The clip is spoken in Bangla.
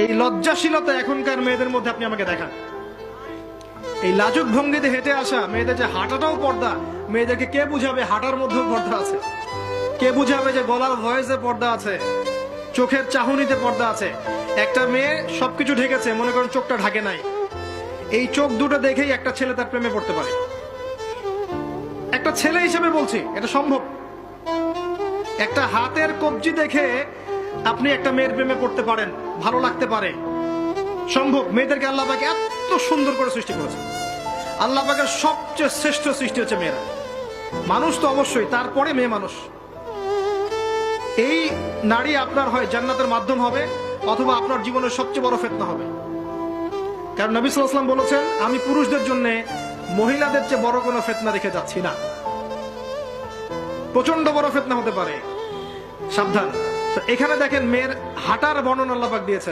এই লজ্জাশীলতা এখনকার মেয়েদের মধ্যে আপনি আমাকে দেখান। এই লাজুক ভঙ্গিতে হেঁটে আসা মেয়েদের যে হাঁটাটাও পর্দা, মেয়েদেরকে কে বুঝাবে হাঁটার মধ্যেও পর্দা আছে? কে বুঝাবে যে গলার ভয়েসে পর্দা আছে, চোখের চাহনিতে পর্দা আছে? একটা মেয়ে সবকিছু ঢেকেছে, মনে করেন চোখটা ঢাকে নাই, এই চোখ দুটো দেখেই একটা ছেলে তার প্রেমে পড়তে পারে। একটা ছেলে হিসেবে বলছি, এটা সম্ভব। একটা হাতের কবজি দেখে আপনি একটা মেয়ের প্রেমে পড়তে পারেন, ভালো লাগতে পারে, সম্ভব। মেয়েদেরকে আল্লাহ পাক এত সুন্দর করে সৃষ্টি করেছে। আল্লাহ পাকের সবচেয়ে শ্রেষ্ঠ সৃষ্টি হচ্ছে মেয়েরা। মানুষ তো অবশ্যই, তারপরে মেয়ে মানুষ। এই নারী আপনার হয় জান্নাতের মাধ্যম হবে, অথবা আপনার জীবনের সবচেয়ে বড় ফিতনা হবে। কারণ নবী সাল্লাল্লাহু আলাইহি ওয়াসাল্লাম বলেছেন, আমি পুরুষদের জন্য মহিলাদের চেয়ে বড় কোনো ফিতনা রেখে যাচ্ছি না। প্রচন্ড বড় ফিতনা হতে পারে, সাবধান। তো এখানে দেখেন মেয়ের হাঁটার বর্ণনা আল্লাহ পাক দিয়েছেন।